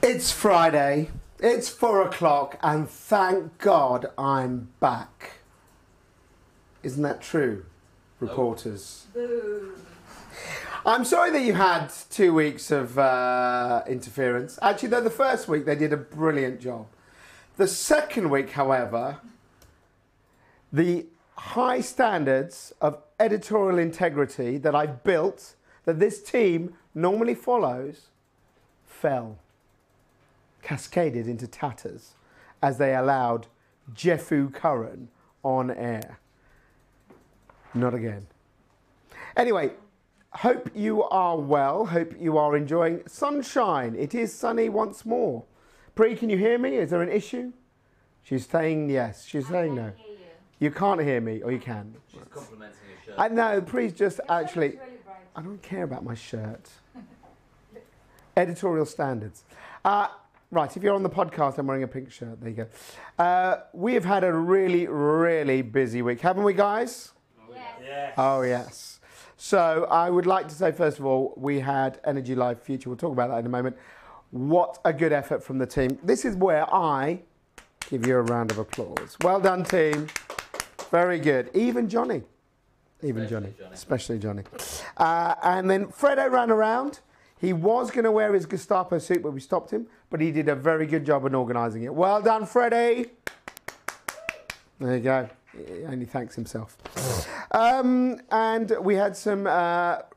It's Friday, it's 4 o'clock, and thank God I'm back. Isn't that true, reporters? Boo. I'm sorry that you had 2 weeks of interference. Actually, though, the first week they did a brilliant job. The second week, however, the high standards of editorial integrity that I've built, that this team normally follows, fell. Cascaded into tatters as they allowed Jeffu Curran on air. Not again. Anyway, hope you are well. Hope you are enjoying sunshine. It is sunny once more. Pri, can you hear me? Is there an issue? She's saying yes. She's saying no. You can't hear me, or you can. She's complimenting your shirt. I know. Pri's just actually. Really bright. I don't care about my shirt. Editorial standards. Right, if you're on the podcast, I'm wearing a pink shirt. There you go. We have had a really, really busy week, haven't we, guys? Yes. Oh, yes. So I would like to say, first of all, we had Energy Live Future. We'll talk about that in a moment. What a good effort from the team. This is where I give you a round of applause. Well done, team. Very good. Even Johnny. Especially Johnny. And then Fredo ran around. He was going to wear his Gestapo suit, but we stopped him. But he did a very good job in organising it. Well done, Freddie. There you go. He only thanks himself. And we had some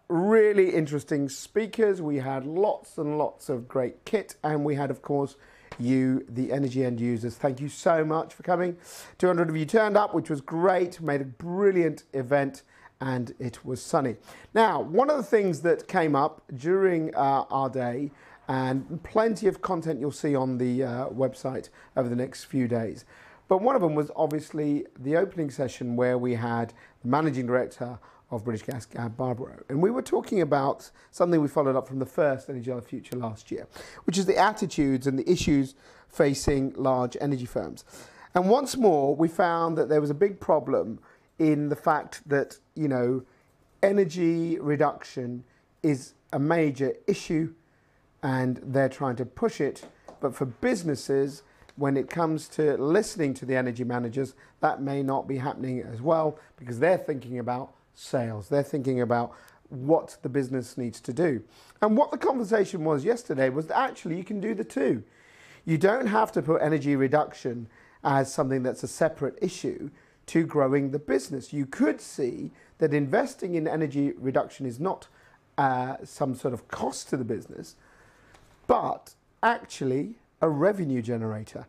really interesting speakers. We had lots and lots of great kit. And we had, of course, you, the energy end users. Thank you so much for coming. 200 of you turned up, which was great. Made a brilliant event. And it was sunny. Now, one of the things that came up during our day, and plenty of content you'll see on the website over the next few days, but one of them was obviously the opening session where we had the managing director of British Gas, Gab Barbaro, and we were talking about something we followed up from the first Energy Live Future last year, which is the attitudes and the issues facing large energy firms. And once more, we found that there was a big problem in the fact that, you know, energy reduction is a major issue and they're trying to push it. But for businesses, when it comes to listening to the energy managers, that may not be happening as well because they're thinking about sales. They're thinking about what the business needs to do. And what the conversation was yesterday was that actually you can do the two. You don't have to put energy reduction as something that's a separate issue to growing the business. You could see that investing in energy reduction is not some sort of cost to the business, but actually a revenue generator.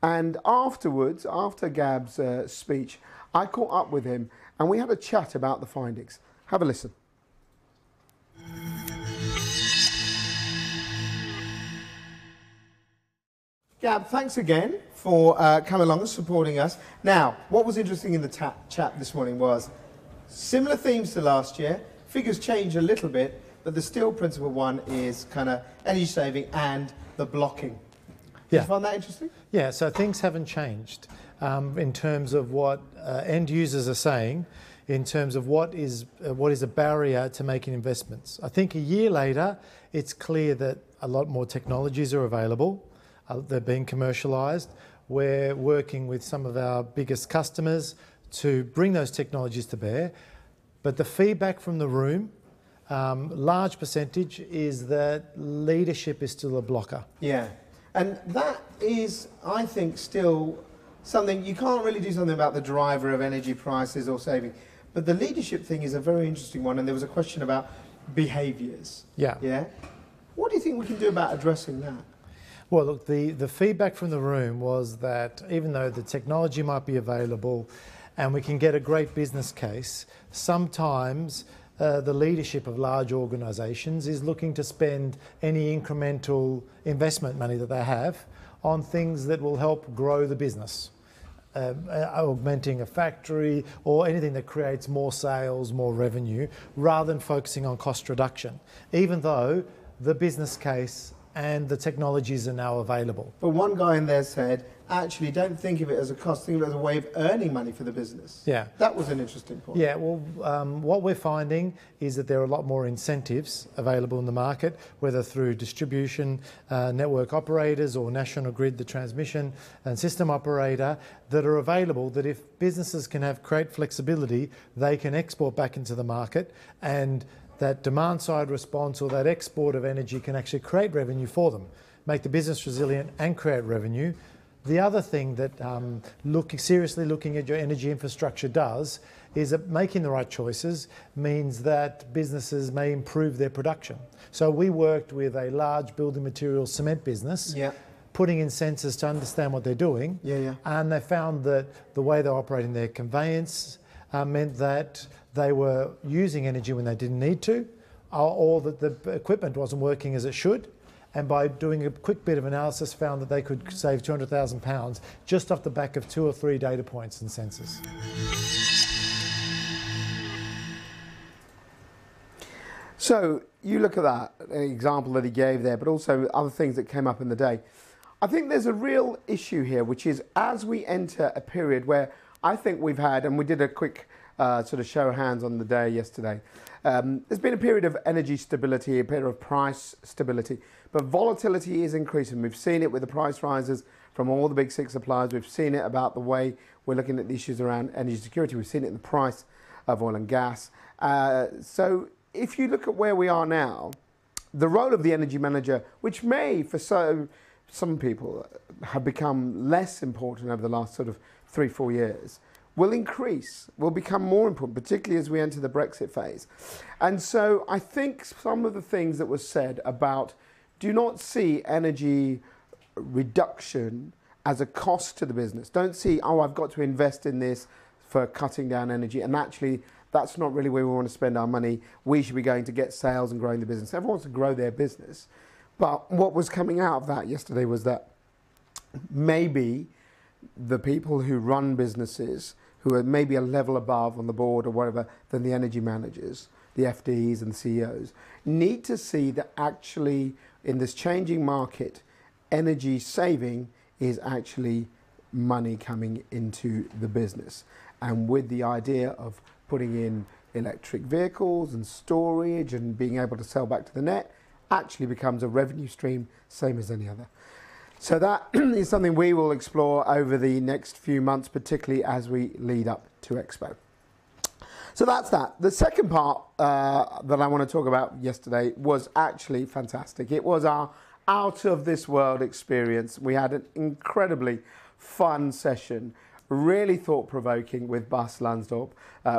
And afterwards, after Gab's speech, I caught up with him and we had a chat about the findings. Have a listen. Gab, thanks again for coming along and supporting us. Now, what was interesting in the chat this morning was similar themes to last year. Figures change a little bit, but the still principal one is kind of energy saving and the blocking. Did you find that interesting? Yeah, so things haven't changed in terms of what end users are saying, in terms of what is a barrier to making investments. I think a year later, it's clear that a lot more technologies are available. They're being commercialised. We're working with some of our biggest customers to bring those technologies to bear. But the feedback from the room, large percentage, is that leadership is still a blocker. Yeah, and that is, I think, still something, you can't really do something about the driver of energy prices or saving. But the leadership thing is a very interesting one, and there was a question about behaviours. Yeah. Yeah? What do you think we can do about addressing that? Well, look, the feedback from the room was that even though the technology might be available and we can get a great business case, sometimes the leadership of large organisations is looking to spend any incremental investment money that they have on things that will help grow the business. Augmenting a factory or anything that creates more sales, more revenue, rather than focusing on cost reduction, even though the business case and the technologies are now available. But one guy in there said, actually, don't think of it as a cost, think of it as a way of earning money for the business. Yeah. That was an interesting point. Yeah, well, what we're finding is that there are a lot more incentives available in the market, whether through distribution, network operators, or National Grid, the transmission and system operator, that are available, that if businesses can have great flexibility, they can export back into the market, and that demand side response or that export of energy can actually create revenue for them, make the business resilient and create revenue. The other thing that seriously looking at your energy infrastructure does is that making the right choices means that businesses may improve their production. So we worked with a large building materials cement business, putting in sensors to understand what they're doing, and they found that the way they're operating their conveyance meant that they were using energy when they didn't need to, or that the equipment wasn't working as it should. And by doing a quick bit of analysis, found that they could save £200,000 just off the back of 2 or 3 data points and sensors. So you look at that example that he gave there, but also other things that came up in the day. I think there's a real issue here, which is as we enter a period where I think we've had, and we did a quick sort of show of hands on the day yesterday, there's been a period of energy stability, a period of price stability, but volatility is increasing. We've seen it with the price rises from all the big 6 suppliers. We've seen it about the way we're looking at the issues around energy security. We've seen it in the price of oil and gas. So if you look at where we are now, the role of the energy manager, which may for some people have become less important over the last sort of 3-4 years, will increase, will become more important, particularly as we enter the Brexit phase. And so I think some of the things that were said about do not see energy reduction as a cost to the business. Don't see, oh, I've got to invest in this for cutting down energy. And actually, that's not really where we want to spend our money. We should be going to get sales and growing the business. Everyone wants to grow their business. But what was coming out of that yesterday was that maybe the people who run businesses, who are maybe a level above on the board or whatever than the energy managers, the FDs and the CEOs, need to see that actually in this changing market, energy saving is actually money coming into the business. And with the idea of putting in electric vehicles and storage and being able to sell back to the net, actually becomes a revenue stream, same as any other. So that is something we will explore over the next few months, particularly as we lead up to Expo. So that's that. The second part that I want to talk about yesterday was actually fantastic. It was our out of this world experience. We had an incredibly fun session, really thought-provoking with Bas Lansdorp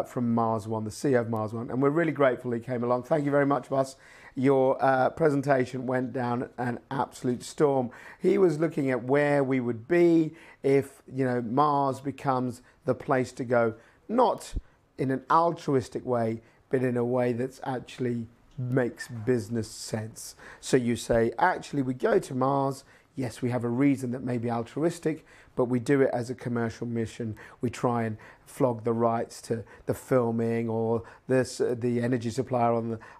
from Mars One, the CEO of Mars One. And we're really grateful he came along. Thank you very much, Bas. Your presentation went down an absolute storm. He was looking at where we would be if, you know, Mars becomes the place to go, not in an altruistic way, but in a way that's actually makes business sense. So you say, actually, we go to Mars. Yes, we have a reason that may be altruistic, but we do it as a commercial mission. We try and flog the rights to the filming or the energy supplier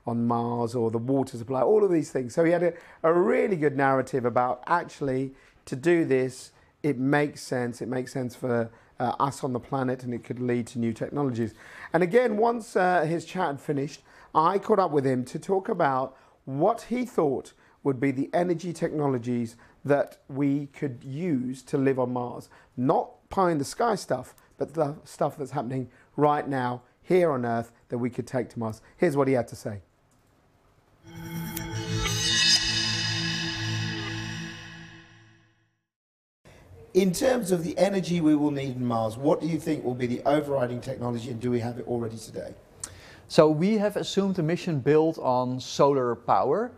on Mars or the water supply, all of these things. So he had a really good narrative about actually to do this, it makes sense. It makes sense for us on the planet, and it could lead to new technologies. And again, once his chat had finished, I caught up with him to talk about what he thought would be the energy technologies that we could use to live on Mars. Not pie in the sky stuff, but the stuff that's happening right now here on Earth that we could take to Mars. Here's what he had to say. In terms of the energy we will need in Mars, what do you think will be the overriding technology, and do we have it already today? So we have assumed a mission built on solar power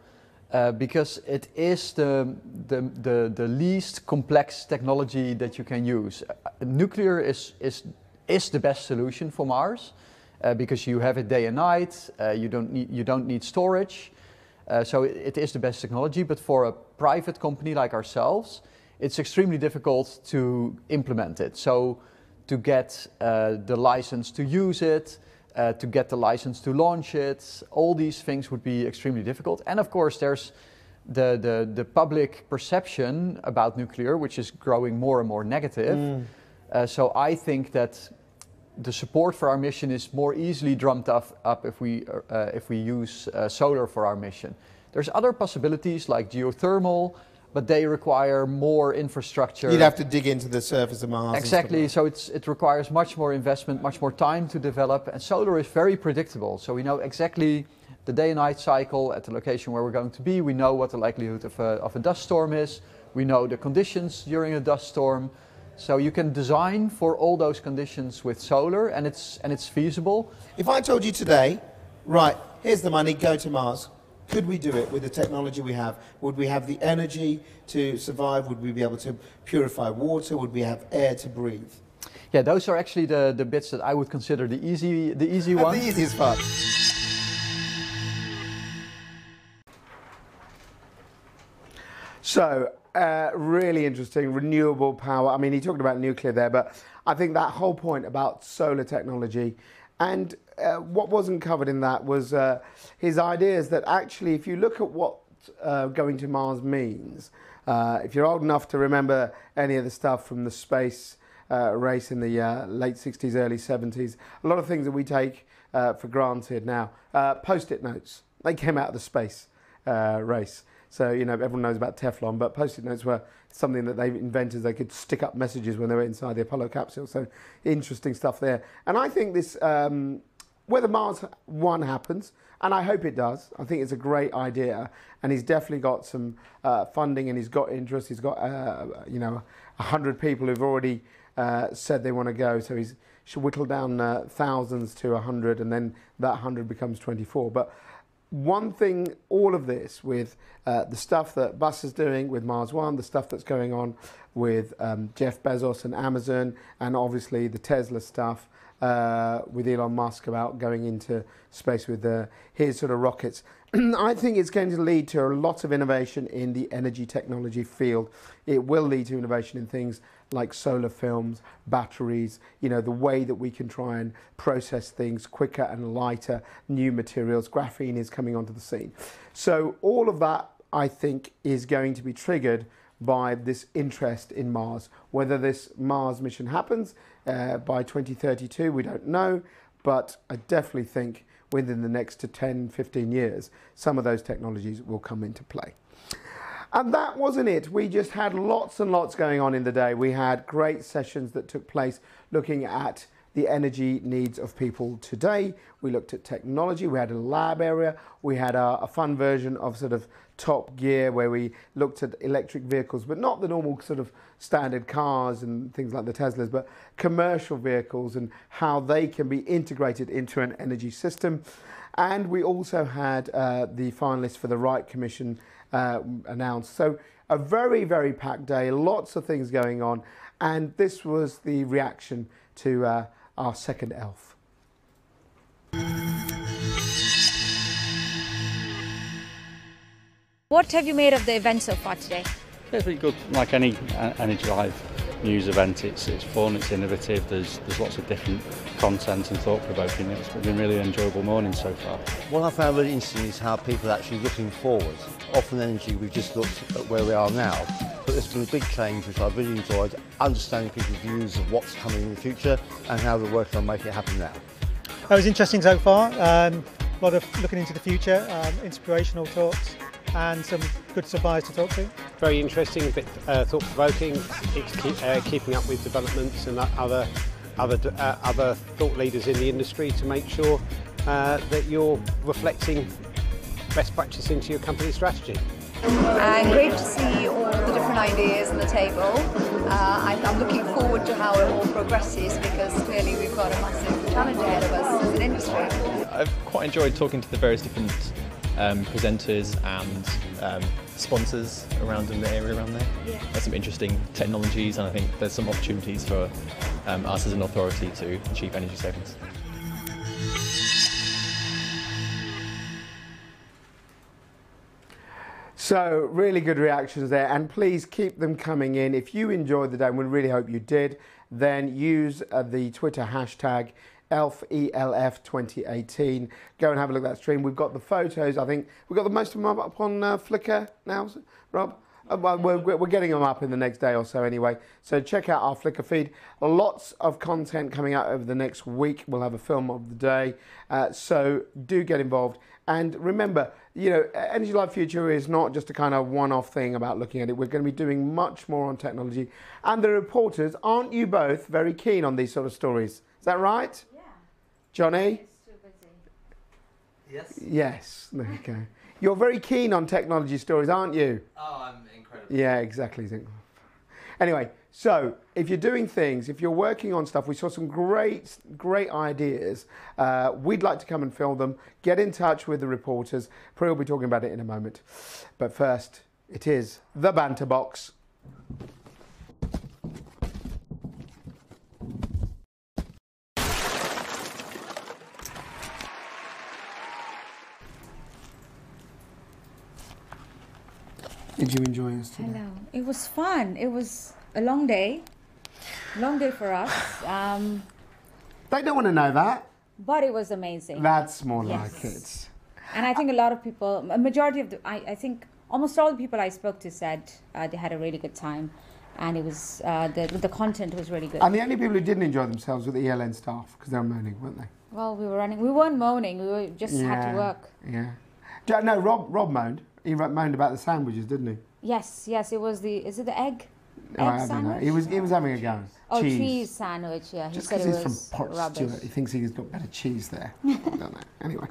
because it is the least complex technology that you can use. Nuclear is the best solution for Mars because you have it day and night. You don't need storage. So it is the best technology. But for a private company like ourselves, it's extremely difficult to implement it. So to get the license to use it, to get the license to launch it, all these things would be extremely difficult. And of course, there's the public perception about nuclear, which is growing more and more negative. So I think that the support for our mission is more easily drummed up if we use solar for our mission. There's other possibilities like geothermal, but they require more infrastructure. You'd have to dig into the surface of Mars. Exactly, so it requires much more investment, much more time to develop, and solar is very predictable. So we know exactly the day and night cycle at the location where we're going to be. We know what the likelihood of a dust storm is. We know the conditions during a dust storm. So you can design for all those conditions with solar, and it's feasible. If I told you today, right, here's the money, go to Mars, could we do it with the technology we have? Would we have the energy to survive? Would we be able to purify water? Would we have air to breathe? Yeah, those are actually the bits that I would consider the easy ones. The easiest part. So, really interesting, renewable power. I mean, he talked about nuclear there, but I think that whole point about solar technology, and what wasn't covered in that was his ideas that actually, if you look at what going to Mars means, if you're old enough to remember any of the stuff from the space race in the late 60s, early 70s, a lot of things that we take for granted now, post-it notes, they came out of the space race. So, you know, everyone knows about Teflon, but Post-it notes were something that they invented. They could stick up messages when they were inside the Apollo capsule. So, interesting stuff there. And I think this, whether Mars 1 happens, and I hope it does, I think it's a great idea. And he's definitely got some funding, and he's got interest. He's got, 100 people who've already said they want to go. So he's should whittle down thousands to 100, and then that 100 becomes 24. But one thing, all of this with the stuff that Buzz is doing with Mars One, the stuff that's going on with Jeff Bezos and Amazon, and obviously the Tesla stuff with Elon Musk about going into space with his sort of rockets, I think it's going to lead to a lot of innovation in the energy technology field. It will lead to innovation in things like solar films, batteries, you know, the way that we can try and process things quicker and lighter, new materials. Graphene is coming onto the scene. So all of that, I think, is going to be triggered by this interest in Mars. Whether this Mars mission happens by 2032, we don't know, but I definitely think within the next 10, 15 years, some of those technologies will come into play. And that wasn't it. We just had lots and lots going on in the day. We had great sessions that took place looking at the energy needs of people today. We looked at technology. We had a lab area. We had a fun version of sort of Top Gear where we looked at electric vehicles, but not the normal sort of standard cars and things like the Teslas, but commercial vehicles and how they can be integrated into an energy system. And we also had the finalists for the Wright Commission announced. So a very, very packed day, lots of things going on. And this was the reaction to our second elf. What have you made of the event so far today? Yeah, it's really good. Like any Energy Live news event, it's fun, it's innovative, there's lots of different content and thought-provoking. It's been a really enjoyable morning so far. What I found really interesting is how people are actually looking forward. Often energy, we've just looked at where we are now, but there's been a big change which I've really enjoyed, understanding people's views of what's coming in the future and how they're working on making it happen now. That was interesting so far. A lot of looking into the future, inspirational talks, and some good suppliers to talk to. Very interesting, a bit thought-provoking. It's keeping up with developments and other thought leaders in the industry to make sure that you're reflecting best practice into your company strategy. And great to see all the different ideas on the table. I'm looking forward to how it all progresses because clearly we've got a massive challenge ahead of us as an industry. I've quite enjoyed talking to the various different presenters and sponsors around in the area around there. Yeah. There's some interesting technologies, and I think there's some opportunities for us as an authority to achieve energy savings. So really good reactions there, and please keep them coming in. If you enjoyed the day, and we really hope you did, then use the Twitter hashtag ELF, ELF 2018. Go and have a look at that stream. We've got the photos. I think we've got the most of them up on Flickr now, Rob? Well, we're getting them up in the next day or so anyway. So check out our Flickr feed. Lots of content coming out over the next week. We'll have a film of the day. So do get involved. And remember, you know, Energy Live Future is not just a kind of one-off thing about looking at it. We're going to be doing much more on technology. And the reporters, aren't you both very keen on these sort of stories? Is that right? Yeah. Johnny? It's too busy. Yes. Yes. There you go. You're very keen on technology stories, aren't you? Oh, I'm incredible. Yeah, exactly. Anyway, so if you're doing things, if you're working on stuff, we saw some great ideas. We'd like to come and film them. Get in touch with the reporters. Pri will be talking about it in a moment. But first, it is the Banter Box. Did you enjoy it today? Hello. It was fun. It was a long day for us. They don't want to know that. But it was amazing. That's more Yes. like it. And I think a lot of people, a majority of I think almost all the people I spoke to said they had a really good time, and it was the content was really good. And the only people who didn't enjoy themselves were the ELN staff because they were moaning, weren't they? Well, we weren't moaning. We just had to work. Yeah. No, Rob moaned. He moaned about the sandwiches, didn't he? Yes. It was is it the egg? I don't know. He was having a go. Oh, cheese sandwich. Yeah, he Just said because it he's was from Port rubbish. Stewart, he thinks he's got better cheese there. I don't know. Anyway,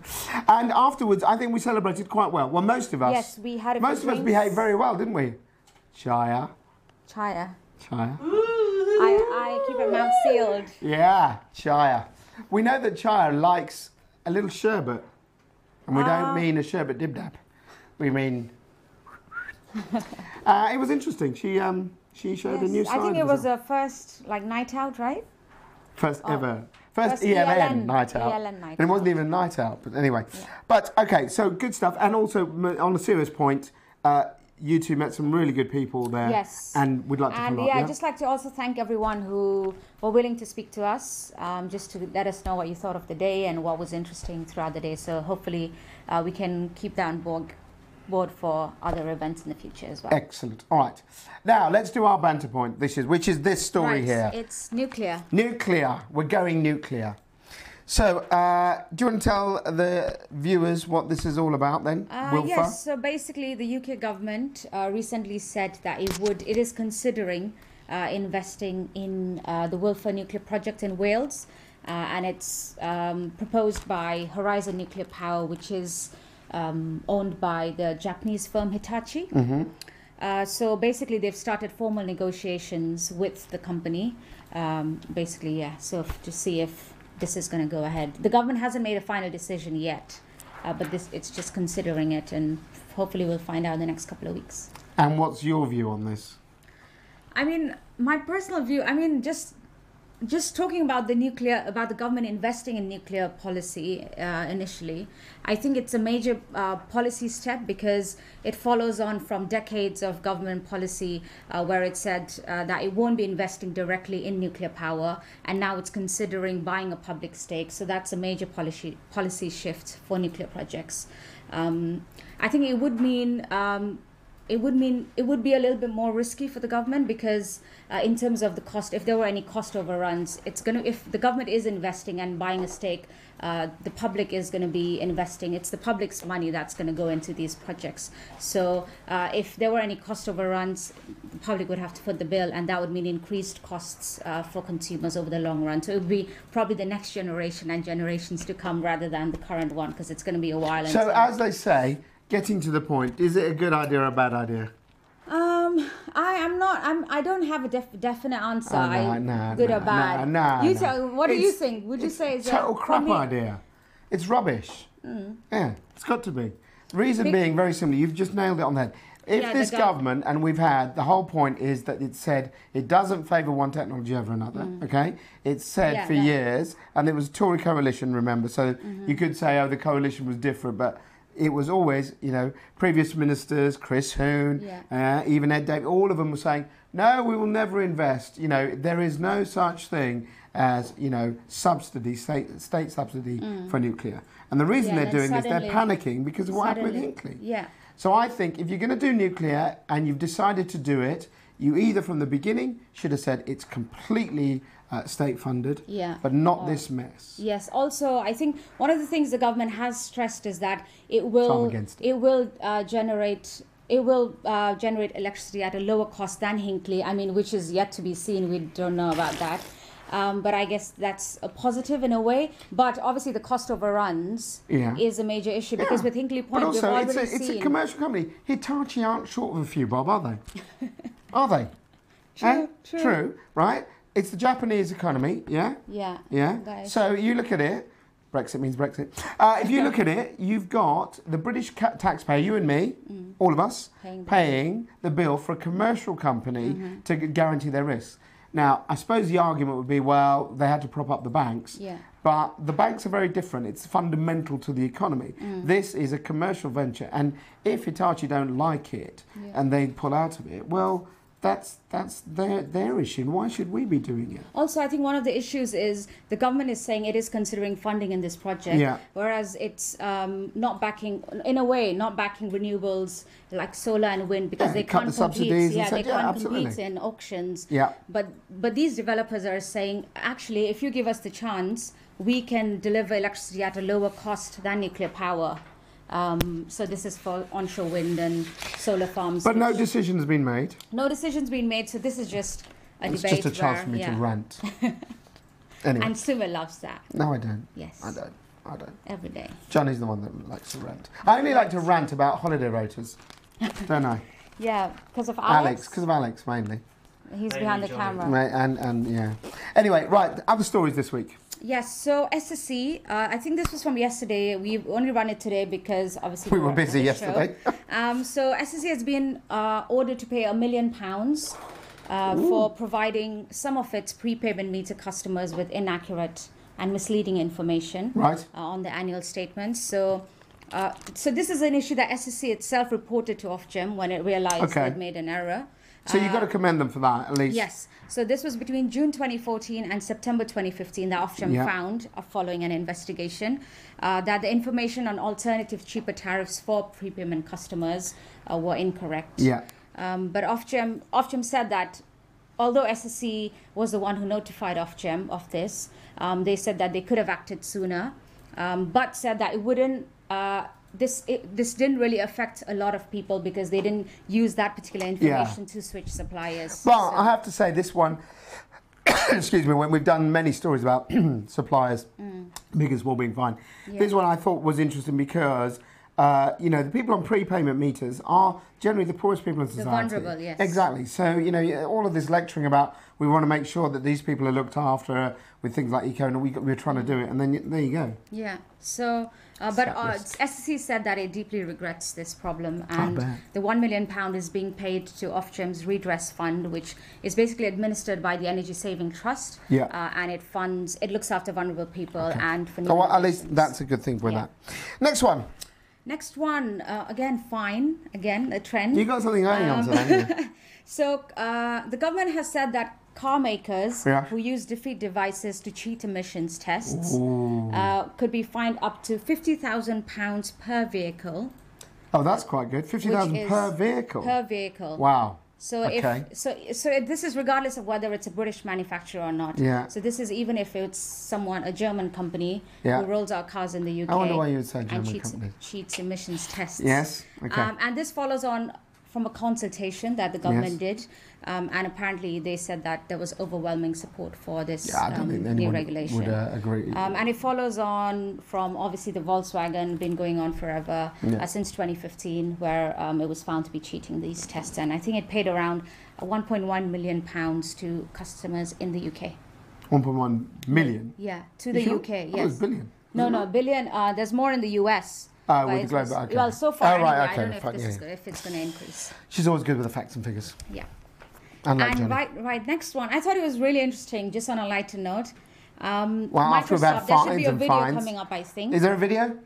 and afterwards, I think we celebrated quite well. Well, most of us. Yes, we had a Most few of us drinks. behaved very well, didn't we? Chaya. Chaya. I keep my mouth sealed. Yeah, Chaya. We know that Chaya likes a little sherbet, and we don't mean a sherbet dib-dab. We mean. It was interesting. She showed a new side. I think it of was herself. a first night out, right? First ELN. night out. ELN night And it wasn't even a night out, but anyway. Yeah. But okay, so good stuff. And also on a serious point, you two met some really good people there. Yes. And we'd like to follow up. I'd just like to also thank everyone who were willing to speak to us, just to let us know what you thought of the day and what was interesting throughout the day. So hopefully we can keep that on board for other events in the future as well. Excellent. All right. Now let's do our banter point. Which is this story here. It's nuclear. Nuclear. We're going nuclear. So, do you want to tell the viewers what this is all about then, Wilfa? Yes. So basically, the UK government recently said that it is considering investing in the Wilfa nuclear project in Wales, and it's proposed by Horizon Nuclear Power, which is owned by the Japanese firm Hitachi. Mm-hmm. So basically, they've started formal negotiations with the company. So to see if this is going to go ahead. The government hasn't made a final decision yet, but it's just considering it, and hopefully we'll find out in the next couple of weeks. And what's your view on this? I mean, my personal view, just talking about about the government investing in nuclear policy initially, I think it's a major policy step because it follows on from decades of government policy where it said that it won't be investing directly in nuclear power, and now it's considering buying a public stake. So that's a major policy shift for nuclear projects. I think it would mean. It would be a little bit more risky for the government because in terms of the cost, if there were any cost overruns, if the government is investing and buying a stake, the public is going to be investing. It's the public's money that's going to go into these projects. So if there were any cost overruns, the public would have to foot the bill, and that would mean increased costs for consumers over the long run. So it would be probably the next generation and generations to come rather than the current one, because it's going to be a while. So as they say, getting to the point, is it a good idea or a bad idea? I don't have a definite answer. Good or bad. No. Tell. What do you think? Would you say it's a total crap idea? It's rubbish. Yeah, it's got to be. Reason being, very simply, you've just nailed it on the head. If this government, and the whole point is that it said it doesn't favour one technology over another, okay? It's said for years, and it was a Tory coalition, remember, so you could say, oh, the coalition was different, but it was always, previous ministers, Chris Hoon, even Ed Davey, all of them were saying, no, we will never invest. There is no such thing as, you know, subsidy, state subsidy for nuclear. And the reason they're doing this, they're panicking because of what happened with Hinkley. Yeah. So I think if you're going to do nuclear and you've decided to do it, you either from the beginning should have said it's completely state funded, but not this mess. Yes. Also, I think one of the things the government has stressed is that it will generate electricity at a lower cost than Hinkley. I mean, which is yet to be seen. We don't know about that. But I guess that's a positive in a way. But obviously, the cost overruns is a major issue because with Hinkley Point, but also, we've already seen... it's a commercial company. Hitachi aren't short of a few bob, are they? Are they? True. Right? It's the Japanese economy, yeah? Yeah. Guys. So you look at it, Brexit means Brexit. If you look at it, you've got the British taxpayer, you and me, all of us, paying the bill for a commercial company to guarantee their risks. Now, I suppose the argument would be, well, they had to prop up the banks. Yeah. But the banks are very different. It's fundamental to the economy. This is a commercial venture. And if Hitachi don't like it and they pull out of it, well, that's their issue. And why should we be doing it? Also, I think one of the issues is the government is saying it is considering funding in this project, whereas it's not backing renewables like solar and wind because they can't compete. They can't compete in auctions. But these developers are saying, actually, if you give us the chance, we can deliver electricity at a lower cost than nuclear power. So this is for onshore wind and solar farms. But no decision's been made. No decision's been made, so this is just a debate. It's just a chance for me to rant. Anyway. And Suva loves that. No, I don't. Yes. I don't. Every day. Johnny's the one that likes to rant. I only like to rant about holiday rotors, don't I? Yeah, because of Alex. Because of Alex, mainly. He's behind the camera. And yeah. Anyway, right, other stories this week. Yes, so SSE, I think this was from yesterday. We've only run it today because obviously we were busy yesterday. So SSE has been ordered to pay £1 million for providing some of its prepayment meter customers with inaccurate and misleading information on the annual statements. So this is an issue that SSE itself reported to Ofgem when it realized it made an error. So you've got to commend them for that, at least. Yes. So this was between June 2014 and September 2015 that Ofgem found, following an investigation, that the information on alternative cheaper tariffs for prepayment customers were incorrect. But Ofgem said that although SSE was the one who notified Ofgem of this, they said that they could have acted sooner, but said that it wouldn't... This didn't really affect a lot of people because they didn't use that particular information to switch suppliers. Well, I have to say this one, excuse me, when we've done many stories about suppliers, big and small being fine. This one I thought was interesting because, you know, the people on prepayment meters are generally the poorest people in society. The vulnerable, yes. Exactly. So, you know, all of this lecturing about we want to make sure that these people are looked after with things like eco, and we're trying to do it, and then there you go. Yeah. So... but SSE said that it deeply regrets this problem, and the £1 million is being paid to Ofgem's Redress Fund, which is basically administered by the Energy Saving Trust, and it looks after vulnerable people and for well, at least that's a good thing for that. Next one, again a trend. You got something going on today. So the government has said that car makers who use defeat devices to cheat emissions tests could be fined up to £50,000 per vehicle. Oh, that's quite good. 50,000 per vehicle. Per vehicle. Wow. So this is regardless of whether it's a British manufacturer or not. So this is even if it's a German company who rolls out cars in the UK. I wonder why you would say German company. Cheats emissions tests. Yes. Okay. And this follows on from a consultation that the government did, and apparently they said that there was overwhelming support for this new regulation. Would agree. And it follows on from obviously the Volkswagen, been going on forever since 2015, where it was found to be cheating these tests, and I think it paid around £1.1 million to customers in the UK. 1.1 million. Yeah, to the UK. Yes. Oh, it was billion. No, billion. There's more in the US. With the global, okay. Well, so far, anyway, okay, I don't know if it's going to increase. She's always good with the facts and figures. Yeah. And next one. I thought it was really interesting, just on a lighter note. Well, after about there should be a and video fines. coming up, I think. Is there a video?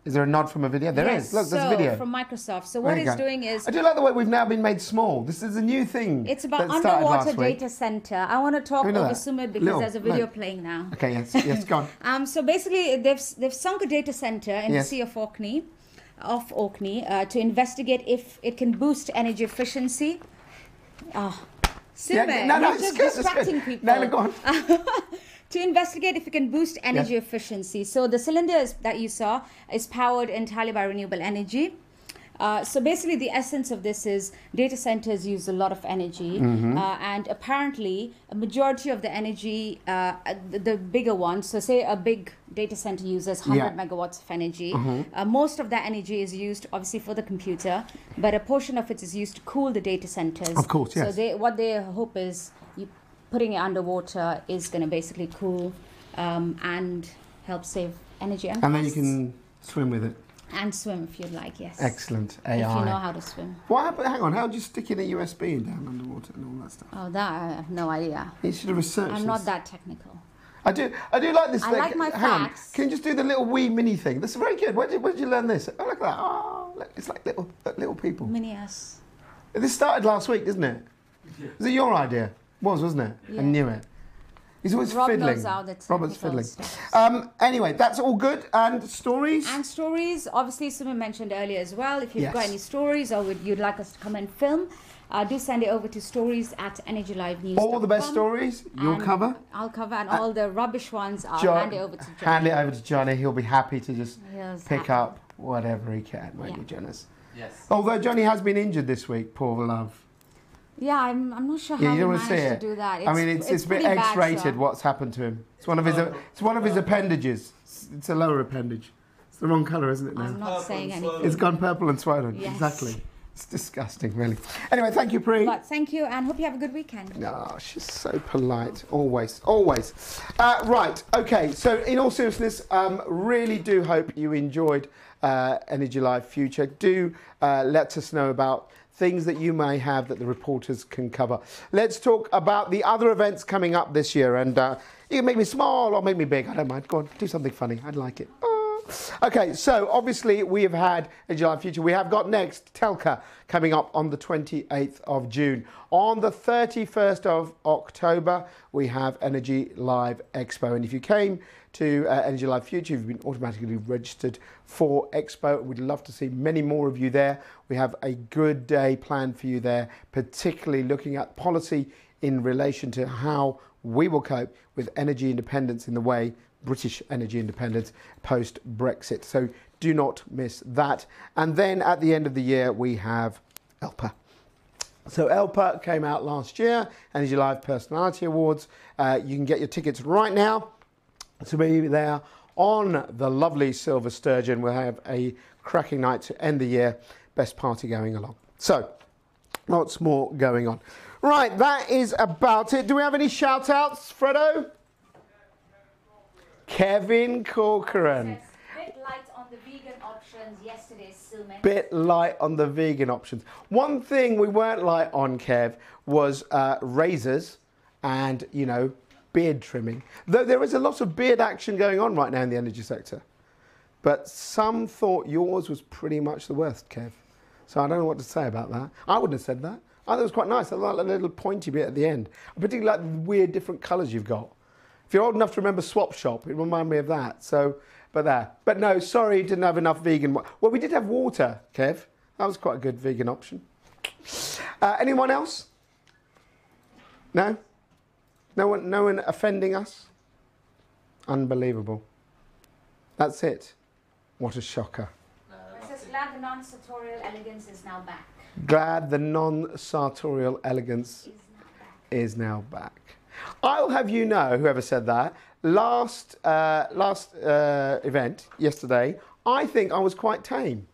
Is there a nod from a video? There is. Look, there's a video. From Microsoft. So There what you it's go. doing is... I do like the way we've now been made small. This is a new thing. It's about that started underwater last week. data center. I want to talk Can we do over that? Sumit because Little, there's a video look. playing now. Okay, yes, go on. So basically, they've sunk a data center in the Yes. Sea of Orkney, to investigate if it can boost energy efficiency. Sumit, no, you're it's just good, it's distracting good. people. No, go on. To investigate if it can boost energy efficiency. So the cylinder that you saw is powered entirely by renewable energy. So basically the essence of this is data centers use a lot of energy, and apparently a majority of the energy, the bigger ones, so say a big data center uses 100 megawatts of energy, most of that energy is used obviously for the computer, but a portion of it is used to cool the data centers. Of course, yes. So what they hope is putting it underwater is going to basically cool and help save energy and And then you costs. can swim with it. And swim if you'd like, yes. Excellent. AI. If you know how to swim. What happened? Hang on, how did you stick in a USB down underwater and all that stuff? Oh, that I have no idea. You should have researched I'm this. not that technical. I do like this I thing. like my Hang on. facts. Can you just do the little wee mini thing? This is very good. Where did you learn this? Oh, look at that. Oh, look, it's like little people. Mini us. This started last week, didn't it? Was it your idea? Wasn't it? Yeah. I knew it. He's always Rob fiddling. knows how the Robert's technical fiddling. stuff. Anyway, that's all good. And stories? And stories, obviously, Sumit mentioned earlier as well. If you've got Yes. any stories or you'd like us to come and film, do send it over to stories@energylivenews.com. All the best stories you'll And cover. I'll cover, and all the rubbish ones, I'll John- hand it over to John. Hand it over to Johnny. He'll be happy to just He's pick happy. up whatever he can, won't Yeah. you, Jonas? Yes. Although Johnny has been injured this week, poor love. Yeah, I'm not sure Yeah, how you he don't want to see managed it. to do that. I mean, it's a bit pretty bad, X-rated so- what's happened to him. It's one of his appendages. It's a lower appendage. It's the wrong colour, isn't it now? I'm not saying anything. It's gone purple and swollen. Yes. Exactly. It's disgusting, really. Anyway, thank you, Pri. But thank you, and hope you have a good weekend. No, she's so polite. Always. Right, okay. So in all seriousness, really do hope you enjoyed Energy Live Future. Do let us know about things that you may have that the reporters can cover. Let's talk about the other events coming up this year. And you can make me small or make me big. I don't mind. Go on, do something funny. I'd like it. Okay, so obviously we have had Energy Live Future. We have got next Telca coming up on the 28th of June. On the 31st of October, we have Energy Live Expo. And if you came to Energy Live Future, you've been automatically registered for Expo. We'd love to see many more of you there. We have a good day planned for you there, particularly looking at policy in relation to how we will cope with energy independence in the way British energy independence post-Brexit. So do not miss that. And then at the end of the year, we have ELPA. So ELPA came out last year, Energy Live Personality Awards. You can get your tickets right now. So maybe there on the lovely Silver Sturgeon. We'll have a cracking night to end the year. Best party going along. So lots more going on. Right, that is about it. Do we have any shout-outs, Fredo? Kevin Corcoran. Bit light on the vegan options yesterday, Sumit. Bit light on the vegan options. One thing we weren't light on, Kev, was razors and, beard trimming. Though there is a lot of beard action going on right now in the energy sector. But some thought yours was pretty much the worst, Kev. So I don't know what to say about that. I wouldn't have said that. I thought it was quite nice. I like a little pointy bit at the end. I particularly like the weird different colours you've got. If you're old enough to remember Swap Shop, it reminded me of that. So, but no, sorry, didn't have enough vegan. Well, we did have water, Kev. That was quite a good vegan option. Anyone else? No? No one offending us? Unbelievable. That's it. What a shocker. I says glad the non-sartorial elegance is now back. Glad the non-sartorial elegance is now back. I'll have you know, whoever said that, last event, yesterday, I think I was quite tame.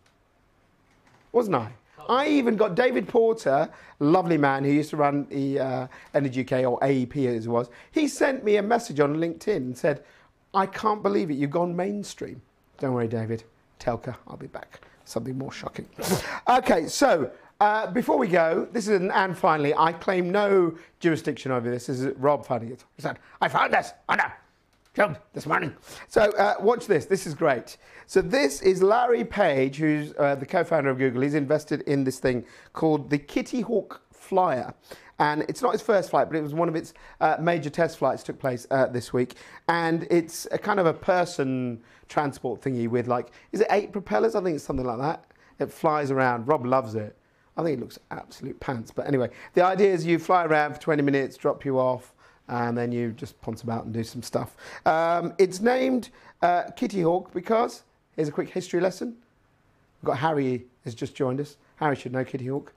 Wasn't I? I even got David Porter, lovely man who used to run the Energy UK, or AEP as it was. He sent me a message on LinkedIn and said, I can't believe it, you've gone mainstream. Don't worry, David. Telca, I'll be back. Something more shocking. Okay, so before we go, and finally, I claim no jurisdiction over this. This is Rob finding it. He said, I found it. I know. this morning. So watch this. This is great. So this is Larry Page, who's the co-founder of Google. He's invested in this thing called the Kitty Hawk Flyer. And it's not his first flight, but it was one of its major test flights took place this week. And it's a kind of a person transport thingy with is it 8 propellers? I think it's something like that. It flies around. Rob loves it. I think it looks absolute pants. But anyway, the idea is you fly around for 20 minutes, drop you off, and then you just ponce about and do some stuff. It's named Kitty Hawk because, here's a quick history lesson. We've got Harry has just joined us. Harry should know Kitty Hawk.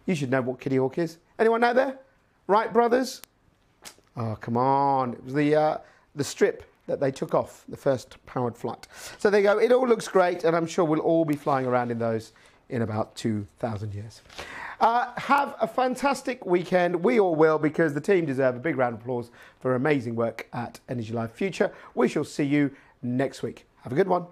You should know what Kitty Hawk is. Anyone out there? Wright brothers? Oh, come on. It was the strip that they took off, the first powered flight. So there you go. It all looks great, and I'm sure we'll all be flying around in those in about 2,000 years. Have a fantastic weekend. We all will, because the team deserve a big round of applause for amazing work at Energy Live Future. We shall see you next week. Have a good one.